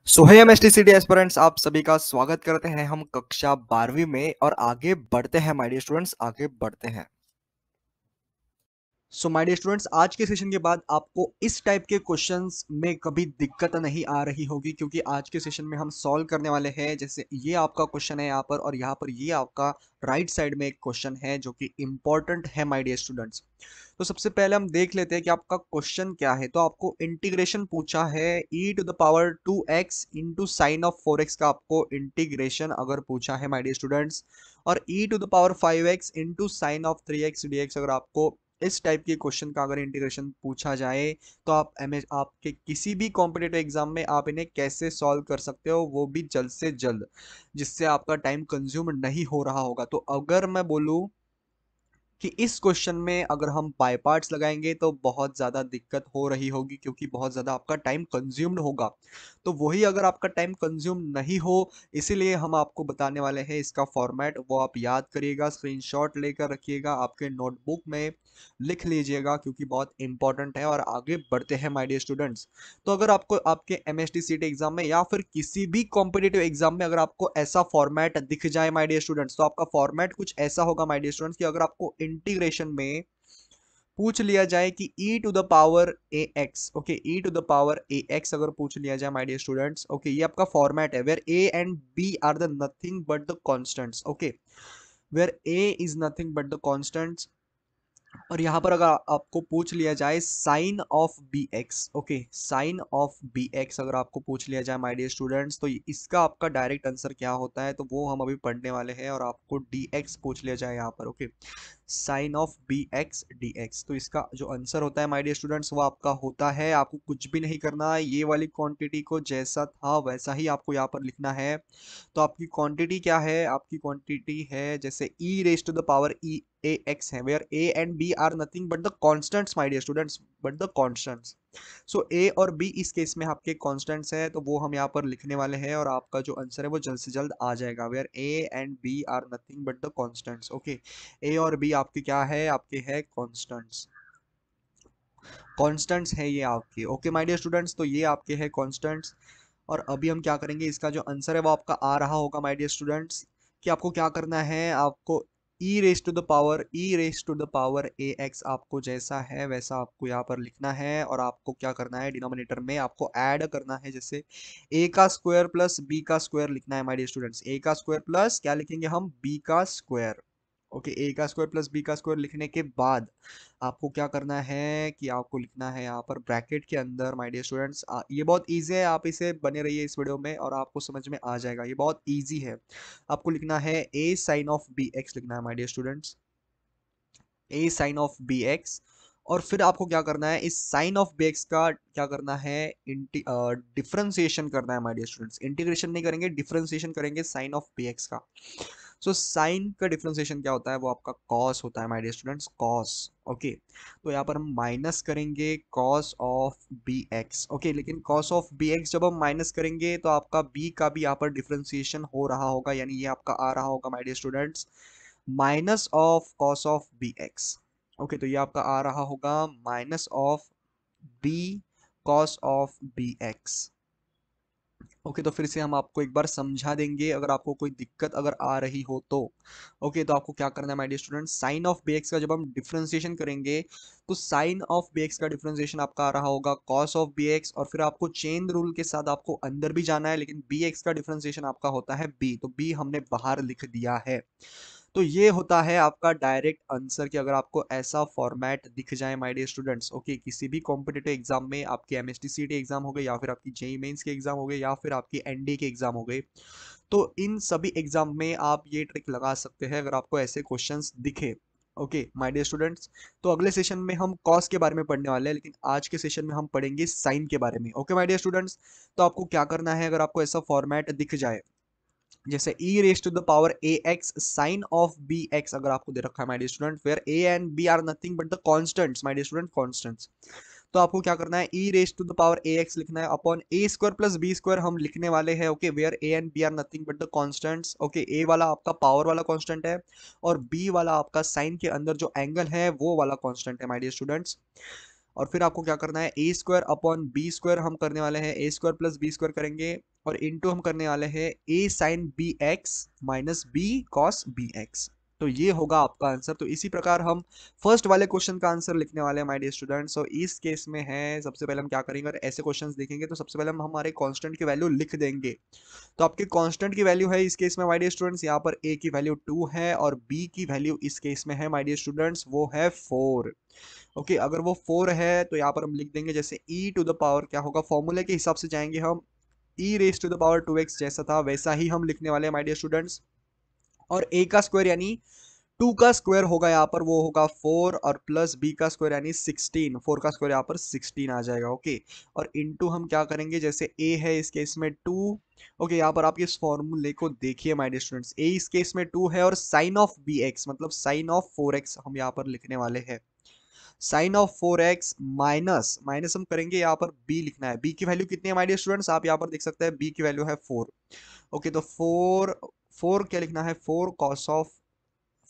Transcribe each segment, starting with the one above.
सो है एमएसटीसीटी एस्पिरेंट्स, आप सभी का स्वागत करते हैं हम कक्षा 12वीं में और आगे बढ़ते हैं माय डियर स्टूडेंट्स, आगे बढ़ते हैं। सो माय डियर स्टूडेंट्स, आज के सेशन के बाद आपको इस टाइप के क्वेश्चंस में कभी दिक्कत नहीं आ रही होगी, क्योंकि आज के सेशन में हम सॉल्व करने वाले हैं। जैसे ये आपका क्वेश्चन है यहाँ पर, और यहाँ पर ये आपका राइट साइड में एक क्वेश्चन है जो कि इंपॉर्टेंट है माय डियर स्टूडेंट्स। तो सबसे पहले हम देख लेते हैं कि आपका क्वेश्चन क्या है। तो आपको इंटीग्रेशन पूछा है e to the power 2x into sine of 4x का आपको इंटीग्रेशन अगर पूछा है माय डियर स्टूडेंट्स, और e to the power 5x into sine of 3x dx अगर आपको इस टाइप के क्वेश्चन का अगर इंटीग्रेशन पूछा जाए, तो आप आपके किसी भी कॉम्पिटेटिव एग्जाम में आप इन्हें कैसे सॉल्व कर सकते हो, वो भी जल्द से जल्द, जिससे आपका टाइम कंज्यूम नहीं हो रहा होगा। तो अगर मैं बोलूं कि इस क्वेश्चन में अगर हम बाय पार्ट्स लगाएंगे तो बहुत ज़्यादा दिक्कत हो रही होगी, क्योंकि बहुत ज़्यादा आपका टाइम कंज्यूम्ड होगा। तो वही अगर आपका टाइम कंज्यूम नहीं हो, इसीलिए हम आपको बताने वाले हैं इसका फॉर्मेट, वो आप याद करिएगा, स्क्रीनशॉट लेकर रखिएगा, आपके नोटबुक में लिख लीजिएगा, क्योंकि बहुत इंपॉर्टेंट है। और आगे बढ़ते हैं माय डियर स्टूडेंट्स। तो अगर आपको आपके एमएसटी सीटी एग्जाम में या फिर किसी भी कॉम्पिटेटिव एग्जाम में अगर आपको ऐसा फॉर्मेट दिख जाए माय डियर स्टूडेंट्स, तो आपका फॉर्मेट कुछ ऐसा होगा माय डियर स्टूडेंट्स, कि अगर आपको इंटीग्रेशन में पूछ लिया जाए कि e to the power a x, okay, e to the power a x अगर पूछ लिया जाए माय डियर स्टूडेंट्स, ओके, ये आपका फॉर्मेट है where a and b are the nothing but the constants, okay, where a is nothing but the constants. और यहाँ पर अगर आपको पूछ लिया जाए sine of b x, okay, sine of b x अगर आपको पूछ लिया जाए माय डियर स्टूडेंट्स, तो इसका आपका डायरेक्ट आंसर क्या होता है, तो वो हम अभी पढ़ने वाले हैं। और आपको डी एक्स पूछ लिया जाए यहाँ पर, okay, sine of b x d x, तो इसका जो आंसर होता है माय डियर स्टूडेंट्स, वो आपका होता है, आपको कुछ भी नहीं करना है, ये वाली क्वांटिटी को जैसा था वैसा ही आपको यहाँ पर लिखना है। तो आपकी क्वांटिटी क्या है, आपकी क्वांटिटी है जैसे e raise to the power e a x है, where a and b are nothing but the constants my dear students, but the constants. So a और b इस केस में आपके कांस्टेंट्स है, तो वो हम यहाँ पर लिखने वाले हैं, और आपका जो आंसर है वो जल्द से जल्द आ जाएगा, where a and b are nothing but the constants, okay. a और b आपके क्या है, आपके है कांस्टेंट्स, कांस्टेंट्स है ये आपके, ओके माय डियर स्टूडेंट्स, तो ये आपके है कांस्टेंट्स। और अभी हम क्या करेंगे, इसका जो आंसर है वो आपका आ रहा होगा माय डियर स्टूडेंट्स, कि आपको क्या करना है, आपको e raise to the power a x आपको जैसा है वैसा आपको यहाँ पर लिखना है, और आपको क्या करना है, डिनोमिनेटर में आपको ऐड करना है, जैसे ए का स्क्वायर प्लस बी का स्क्वायर लिखना है माय डियर स्टूडेंट्स, ए का स्क्वायर प्लस क्या लिखेंगे हम, बी का स्क्वायर, ओके, ए का स्क्वायर प्लस बी का स्क्वायर लिखने के बाद आपको क्या करना है कि आपको लिखना है यहाँ पर ब्रैकेट के अंदर माय डियर स्टूडेंट्स, ये बहुत इजी है, आप इसे बने रहिए इस वीडियो में और आपको समझ में आ जाएगा, ये बहुत इजी है। आपको लिखना है a sine of b x लिखना है my dear students, a sine of b x. और फिर आपको क्या करना है, इस साइन ऑफ bx का क्या करना है, डिफरेंशिएशन करना है माय डियर स्टूडेंट्स, इंटीग्रेशन नहीं करेंगे, डिफरेंशिएशन करेंगे साइन ऑफ bx का। सो साइन का डिफरेंशिएशन क्या होता है, वो आपका कॉस होता है my dear students, cos, okay. तो यहाँ पर हम माइनस करेंगे cos of b x, okay, लेकिन कॉस ऑफ बी एक्स जब हम माइनस करेंगे तो आपका b का भी यहाँ पर डिफरेंशिएशन हो रहा होगा, यानी ये आपका आ रहा होगा my dear students minus of cos of b x, okay, तो ये आपका आ रहा होगा minus of b cos of b x, okay. तो फिर से हम आपको एक बार समझा देंगे, अगर आपको कोई दिक्कत अगर आ रही हो तो, ओके, तो आपको क्या करना है my dear student, sine of bx का जब हम डिफरेंशिएशन करेंगे, तो साइन ऑफ bx का डिफरेंशिएशन आपका आ रहा होगा कॉस ऑफ bx, और फिर आपको चेन रूल के साथ आपको अंदर भी जाना है, लेकिन bx का डिफरेंशिएशन आपका होता है b, तो b हमने बाहर लिख दिया है। तो ये होता है आपका डायरेक्ट आंसर, कि अगर आपको ऐसा फॉर्मेट दिख जाए माय डियर स्टूडेंट्स, ओके, किसी भी कॉम्पिटेटिव एग्जाम में, आपके एमएसटी सीटी एग्जाम हो गए, या फिर आपकी जेई मेंस के एग्जाम हो गए, या फिर आपकी एनडी के एग्जाम हो गए, तो इन सभी एग्जाम में आप ये ट्रिक लगा सकते हैं, अगर आपको ऐसे क्वेश्चंस दिखे, ओके माय डियर स्टूडेंट्स। तो अगले सेशन में हम कॉस के बारे में पढ़ने वाले हैं, लेकिन आज के सेशन में हम पढ़ेंगे साइन के बारे में, ओके माय डियर स्टूडेंट्स। तो आपको क्या करना है, अगर आपको ऐसा फॉर्मेट दिख जाए, जैसे e raise to the power a x sine of b x अगर आपको दे रखा है my dear student, where a and b are nothing but the constants my dear student, constants. तो आपको क्या करना है, e raise to the power a x लिखना है upon a square plus b square हम लिखने वाले हैं, okay, where a and b are nothing but the constants, okay, ए वाला आपका पावर वाला कांस्टेंट है, और बी वाला आपका साइन के अंदर जो एंगल है वो वाला कांस्टेंट है माय डियर स्टूडेंट्स। और फिर आपको क्या करना है, a square upon b square हम करने वाले हैं, a square plus b square करेंगे, और इनटू हम करने वाले हैं a sine b x minus b cos b x. तो ये होगा आपका आंसर। तो इसी प्रकार हम फर्स्ट वाले क्वेश्चन का आंसर लिखने वाले हैं माय डियर स्टूडेंट्स। और इस केस में है, सबसे पहले हम क्या करेंगे, अगर ऐसे क्वेश्चंस देखेंगे तो सबसे पहले हम हमारे कांस्टेंट की वैल्यू लिख देंगे। तो आपके कांस्टेंट की वैल्यू है इस केस में माय डियर स्टूडेंट्स, यहाँ पर ए की वैल्यू 2 है और बी की वैल्यू इस केस में है माय डियर स्टूडेंट्स वो है 4। ओके, अगर वो 4 है तो यहाँ पर हम लिख देंगे जैसे e टू द पावर क्या होगा, फॉर्मूले के हिसाब से जाएंगे हम, e raise to the power 2x जैसा था वैसा ही हम लिखने वाले हैं माय डियर स्टूडेंट्स। और a का स्क्वायर यानी 2 का स्क्वायर होगा यहाँ पर, वो होगा 4, और प्लस b का स्क्वायर यानी 16, 4 का स्क्वायर यहाँ पर 16 आ जाएगा। ओके, और इनटू हम क्या करेंगे, जैसे a है इस केस में 2। ओके, यहाँ पर आप इस फॉर्मूले को देखिए माय डियर स्टूडेंट्स, a इस केस में 2 है और साइन ऑफ bx मतलब साइन ऑफ 4x हम यहाँ पर लिखने वाले हैं। Sign of 4x minus minus हम करेंगे, यहाँ पर b लिखना है। b की वैल्यू कितनी है माय डियर स्टूडेंट्स, आप यहाँ पर देख सकते हैं b की वैल्यू है 4। ओके, तो 4 क्या लिखना है, 4 cos of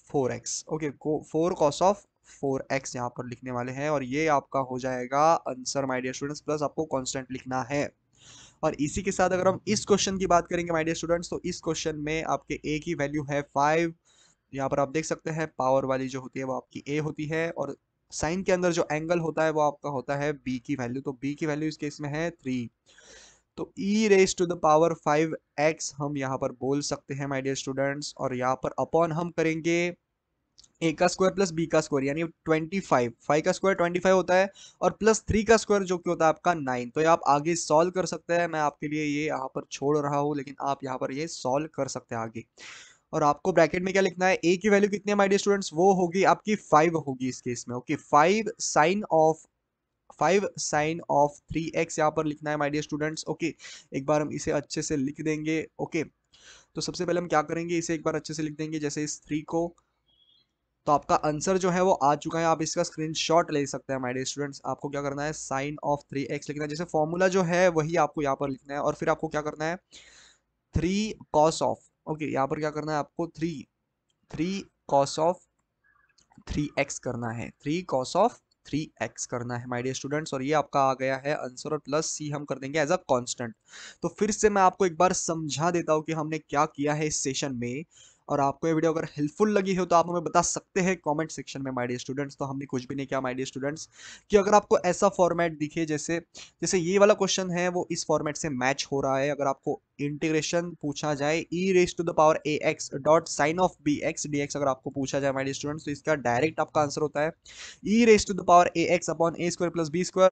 4x। Okay, 4 cos of 4x यहाँ पर लिखने वाले हैं, और ये आपका हो जाएगा answer my dear students, plus आपको कांस्टेंट लिखना है। और इसी के साथ अगर हम इस क्वेश्चन की बात करेंगे माय डियर स्टूडेंट्स, तो इस क्वेश्चन में आपके a की वैल्यू है 5। यहाँ पर आप देख सकते हैं पावर वाली जो होती है वो आपकी a होती है, और साइन के अंदर जो एंगल होता है वो आपका होता है b की वैल्यू। तो b की वैल्यू इस केस में है 3। तो e raise to the power 5x हम यहाँ पर बोल सकते हैं माय डियर स्टूडेंट्स, और यहाँ पर अपॉन हम करेंगे a का स्क्वायर प्लस b का स्क्वायर यानी 25, 5 का स्क्वायर 25 होता है, और प्लस 3 का स्क्वायर जो कि होता है आपका 9। तो ये आप आगे सॉल्व कर सकते हैं, मैं आपके लिए ये यहाँ पर छोड़ रहा हूँ, लेकिन आप यहाँ पर ये सॉल्व कर सकते हैं आगे। और आपको ब्रैकेट में क्या लिखना है, a की वैल्यू कितनी है माय डियर स्टूडेंट्स, वो होगी आपकी 5 होगी इस केस में। ओके, 5 साइन ऑफ 3x यहाँ पर लिखना है माय डियर स्टूडेंट्स। ओके, एक बार हम इसे अच्छे से लिख देंगे। ओके, तो सबसे पहले हम क्या करेंगे, इसे एक बार अच्छे से लिख देंगे जैसे इस 3 को। तो आपका आंसर जो है वो आ चुका है, आप इसका स्क्रीनशॉट ले सकते हैं माय डियर स्टूडेंट्स। आपको क्या करना है, साइन ऑफ 3x लिखना है, जैसे फॉर्मूला जो है वही आपको यहाँ पर लिखना है, और फिर आपको क्या करना है, 3 कॉस ऑफ। ओके, यहाँ पर क्या करना है आपको, 3 कॉस ऑफ 3x करना है, 3 कॉस ऑफ 3x करना है माय डियर स्टूडेंट्स। और ये आपका आ गया है आंसर, और प्लस सी हम कर देंगे एज अ कांस्टेंट। तो फिर से मैं आपको एक बार समझा देता हूँ कि हमने क्या किया है इस सेशन में। और आपको ये वीडियो अगर हेल्पफुल लगी हो तो आप हमें बता सकते हैं कमेंट सेक्शन में माय डियर स्टूडेंट्स। तो हमने कुछ भी नहीं किया माय डियर स्टूडेंट्स, कि अगर आपको ऐसा फॉर्मेट दिखे, जैसे जैसे ये वाला क्वेश्चन है वो इस फॉर्मेट से मैच हो रहा है। अगर आपको इंटीग्रेशन पूछा जाए e raise to the power a x dot sine of b x d x अगर आपको पूछा जाए माय डियर स्टूडेंट्स, तो इसका डायरेक्ट आपका आंसर होता है e raise to the power a x upon a square plus b square,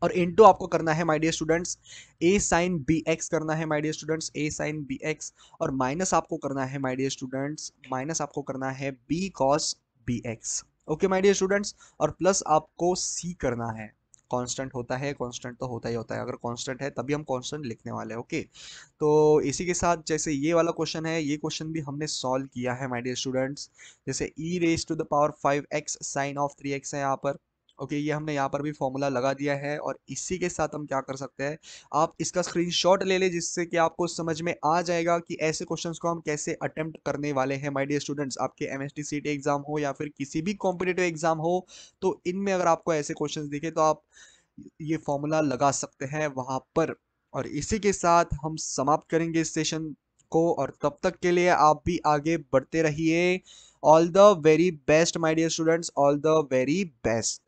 और इनटू आपको करना है my dear students a sine b x करना है my dear students, a sine b x, और माइनस आपको करना है माय डियर स्टूडेंट्स, माइनस आपको करना है b cos b x. Okay my dear students, और प्लस आपको सी करना है। कांस्टेंट होता है, कांस्टेंट तो होता ही होता है, अगर कांस्टेंट है तभी हम कांस्टेंट लिखने वाले हैं। ओके, तो इसी के साथ जैसे ये वाला क्वेश्चन है, ये क्वेश्चन भी हमने सॉल्व किया है माय डियर स्टूडेंट्स। जैसे e raise to the power 5x sine of 3x है यहाँ पर। ओके, ये हमने यहाँ पर भी फॉर्मूला लगा दिया है, और इसी के साथ हम क्या कर सकते हैं, आप इसका स्क्रीनशॉट ले लें, जिससे कि आपको समझ में आ जाएगा कि ऐसे क्वेश्चंस को हम कैसे अटेम्प्ट करने वाले हैं माय डियर स्टूडेंट्स। आपके एमएसटी सीटी एग्जाम हो या फिर किसी भी कॉम्पिटेटिव एग्जाम हो, तो इनमें अगर आपको ऐसे क्वेश्चंस दिखे तो आप ये फॉर्मूला लगा सकते हैं वहां पर। और इसी के साथ हम समाप्त करेंगे इस सेशन को, और तब तक के लिए आप भी आगे बढ़ते रहिए। All the very best my dear students, all the very best.